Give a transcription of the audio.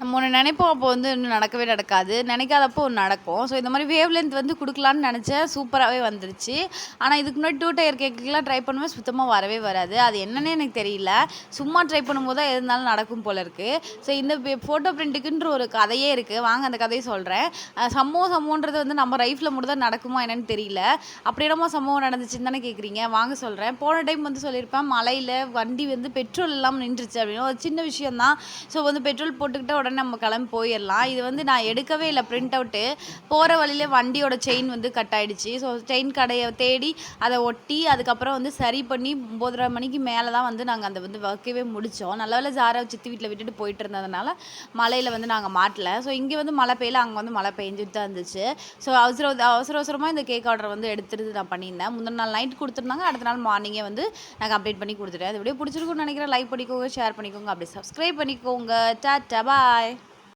நம்ம ஒன்று நினைப்போம், அப்போ வந்து இன்னும் நடக்கவே நடக்காது. நினைக்காதப்போ ஒன்று நடக்கும். ஸோ இந்த மாதிரி வேவ் லென்த் வந்து கொடுக்கலான்னு நினச்சேன். சூப்பராகவே வந்துருச்சு. ஆனால் இதுக்கு முன்னாடி 2 டயர் கேக்குலாம் ட்ரை பண்ணுவேன், சுத்தமாக வரவே வராது. அது என்னன்னே எனக்கு தெரியல. சும்மா ட்ரை பண்ணும்போது தான் எது இருந்தாலும் நடக்கும் போல இருக்குது. ஸோ இந்த ஃபோட்டோ பிரிண்ட்டுக்குன்ற ஒரு கதையே இருக்குது. வாங்க அந்த கதையை சொல்கிறேன். சம்பவம்ன்றது வந்து நம்ம லைஃப்பில் மட்டும் தான் நடக்குமா என்னன்னு தெரியல. அப்படி என்னமோ சம்பவம் நடந்துச்சுன்னு தானே கேட்குறீங்க. வாங்க சொல்கிறேன். போன டைம் வந்து சொல்லியிருப்பேன், மலையில் வண்டி வந்து பெட்ரோல் இல்லாமல் நின்றுச்சு அப்படின்னு. ஒரு சின்ன விஷயம் தான். ஸோ வந்து பெட்ரோல் போட்டுக்கிட்ட உடனே நம்ம கிளம்பி போயிடலாம். இது வந்து நான் எடுக்கவே இல்லை பிரிண்ட் அவுட்டு. போகிற வழியிலே வண்டியோட செயின் வந்து கட் ஆகிடுச்சு. ஸோ செயின் கடையை தேடி அதை ஒட்டி அதுக்கப்புறம் வந்து சரி பண்ணி 9:30 மணிக்கு மேலே தான் வந்து நாங்கள் அந்த வந்து ஒர்க்கவே முடித்தோம். நல்ல வேளை ஜாரா சித்தி வீட்டில் விட்டுட்டு போயிட்டு இருந்ததுனால மழையில் வந்து நாங்கள் மாட்டல. ஸோ இங்கே வந்து மழை பெய்யல, அங்கே வந்து மழை பெஞ்சிட்டு தான் இருந்துச்சு. ஸோ அவசரமாக இந்த கேக் ஆர்டர் வந்து எடுத்துட்டு நான் பண்ணியிருந்தேன். முந்தின நாள் நைட் கொடுத்துருந்தாங்க, அடுத்த நாள் மார்னிங்கே வந்து நான் கம்ப்ளீட் பண்ணி கொடுத்துட்டேன். அது வீடியோ பிடிச்சிருக்குன்னு நினைக்கிறேன். லைக் பண்ணிக்கோங்க, ஷேர் பண்ணிக்கோங்க, அப்படி சப்ஸ்கிரைப் பண்ணிக்கோங்க. டாட்டா பாய்.